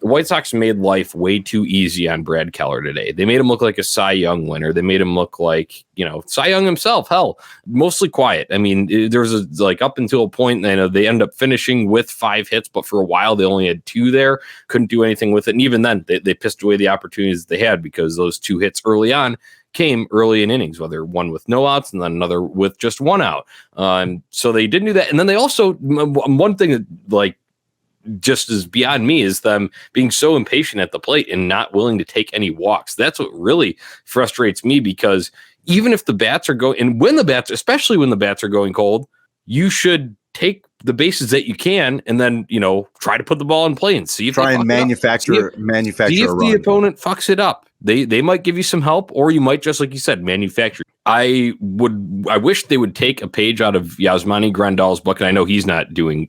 the White Sox made life way too easy on Brad Keller today. They made him look like a Cy Young winner. They made him look like, Cy Young himself, hell, mostly quiet. I mean, there was up until a point, they ended up finishing with 5 hits, but for a while they only had 2 there, couldn't do anything with it. And even then they pissed away the opportunities they had because those 2 hits early on came early in innings, whether one with no outs and then another with just 1 out. So they didn't do that. And then they also, one thing that just is beyond me is them being so impatient at the plate and not willing to take any walks. That's what really frustrates me, because even if the bats are going, and especially when the bats are going cold, you should take the bases that you can and then, try to put the ball in play and see if manufacture see if the opponent fucks it up. They might give you some help, or you might just, like you said, manufacture. I wish they would take a page out of Yasmani Grandal's book, and I know he's not doing,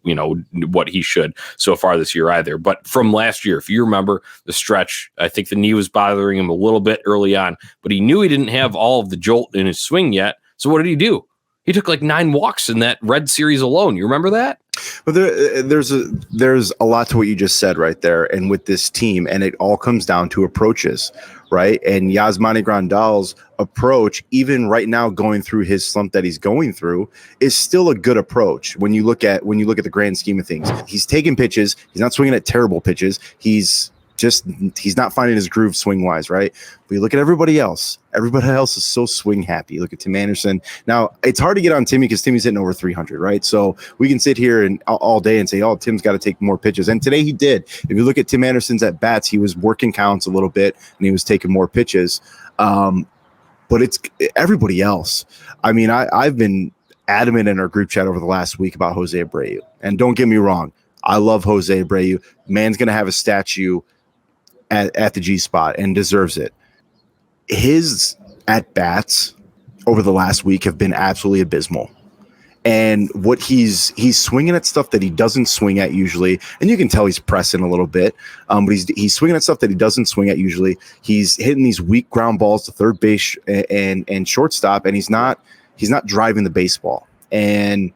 what he should so far this year either. But from last year, if you remember the stretch, I think the knee was bothering him a little bit early on, but he knew he didn't have all of the jolt in his swing yet. So what did he do? He took 9 walks in that Red Series alone. You remember that? But there's a lot to what you just said right there, and with this team, and it all comes down to approaches, right? And Yasmani Grandal's approach, even right now going through his slump that he's going through, is still a good approach when you look at the grand scheme of things. He's taking pitches. He's not swinging at terrible pitches. He's not finding his groove swing wise, right? But you look at everybody else. Everybody else is so swing happy. Look at Tim Anderson. Now, it's hard to get on Timmy because Timmy's hitting over 300, right? So we can sit here and all day and say, oh, Tim's got to take more pitches. And today he did. If you look at Tim Anderson's at bats, he was working counts a little bit and he was taking more pitches. But it's everybody else. I mean, I've been adamant in our group chat over the last week about Jose Abreu. And don't get me wrong, I love Jose Abreu. Man's going to have a statue at the G spot and deserves it. His at-bats over the last week have been absolutely abysmal. And what he's swinging at stuff that he doesn't swing at usually, and you can tell he's pressing a little bit, but he's swinging at stuff that he doesn't swing at usually. He's hitting these weak ground balls to third base and shortstop, and he's not driving the baseball. And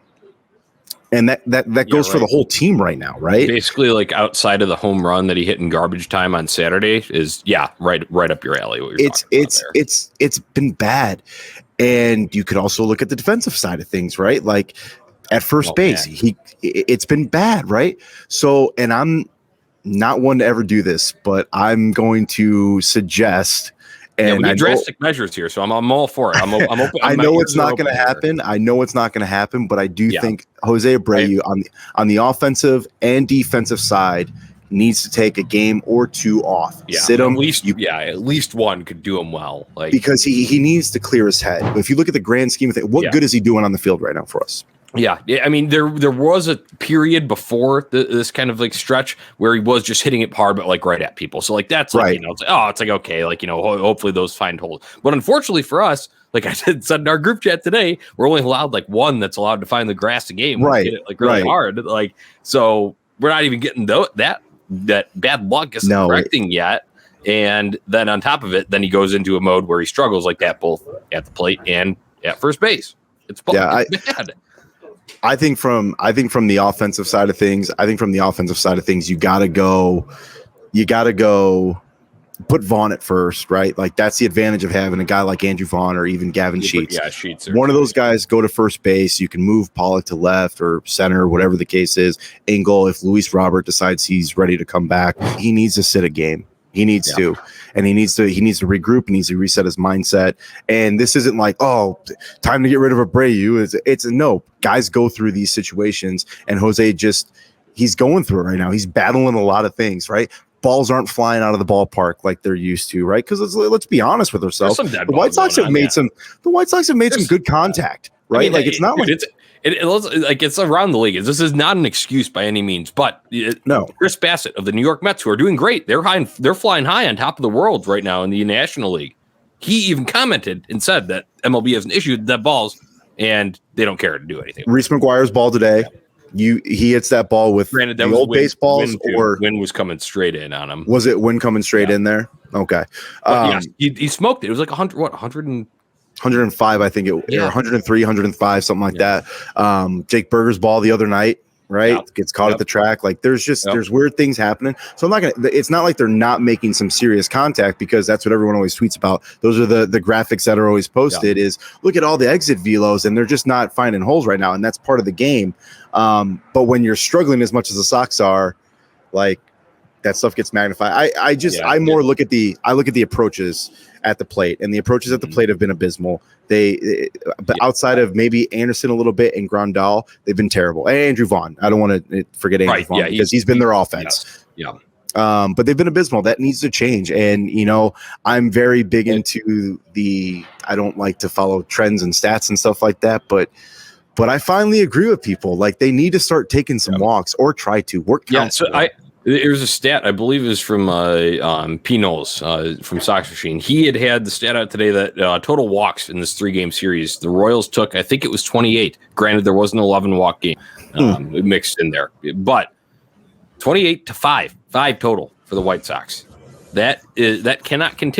that goes for the whole team right now, right? Basically, outside of the home run that he hit in garbage time on Saturday is right up your alley. What you're talking about there. It's been bad, and you could also look at the defensive side of things, right? Like at first base, it's been bad, right? So, and I'm not one to ever do this, but I'm going to suggest. And we need drastic measures here, so I'm all for it. I'm open. I know it's not going to happen. I know it's not going to happen, but I do think Jose Abreu on the offensive and defensive side needs to take a game or 2 off. Yeah, sit him. At least one could do him well. Because he needs to clear his head. But if you look at the grand scheme of things, what good is he doing on the field right now for us? Yeah. I mean, there was a period before this kind of stretch where he was just hitting it hard, but right at people. So that's right. It's okay. Hopefully those find holes. But unfortunately for us, like I said in our group chat today, we're only allowed one that's allowed to find the grass a game. Right. Hit it really hard. So we're not even getting that bad luck isn't correcting yet. And then on top of it, then he goes into a mode where he struggles like that, both at the plate and at first base. It's bad. I think from the offensive side of things, you gotta go put Vaughn at first, right? That's the advantage of having a guy like Andrew Vaughn or even Gavin Sheets. Sheets. One of those guys go to first base. You can move Pollock to left or center, whatever the case is. Engel, if Luis Robert decides he's ready to come back, he needs to sit a game. He needs to, and he needs to regroup. He needs to reset his mindset. And this isn't time to get rid of Abreu. It's no, guys go through these situations, and Jose he's going through it right now. He's battling a lot of things, right? Balls aren't flying out of the ballpark like they're used to, right? Because let's be honest with ourselves. The White Sox have made some good contact, right? I mean, it's not it's around the league. This is not an excuse by any means, but Chris Bassett of the New York Mets, who are doing great, they're flying high on top of the world right now in the National League. He even commented and said that MLB hasn't issued that balls and they don't care to do anything. Reese McGuire's ball today, he hits that ball with the old baseballs, or wind was coming straight in on him. Was it wind coming straight in there? Okay, he smoked it. It was 105, I think 103, 105, something like that. Jake Berger's ball the other night, right? Yep. Gets caught at the track. Like there's weird things happening. So I'm not gonna. It's not like they're not making some serious contact, because that's what everyone always tweets about. Those are the graphics that are always posted. Is look at all the exit velos, and they're just not finding holes right now, and that's part of the game. But when you're struggling as much as the Sox are, like that stuff gets magnified. I more look at the approaches at the plate, and the approaches at the plate have been abysmal. But outside of maybe Anderson a little bit and Grandal, they've been terrible. And Andrew Vaughn, I don't want to forget Andrew Vaughn, because he's been their offense. But they've been abysmal. That needs to change. And I'm very big into I don't like to follow trends and stats and stuff like that, but I finally agree with people. Like they need to start taking some walks, or try to work. There's a stat, I believe, is from Pinos from Sox Machine. He had the stat out today that total walks in this 3-game series, the Royals took, I think it was 28. Granted, there was an 11 walk game mixed in there, but 28 to 5 total for the White Sox. That cannot continue.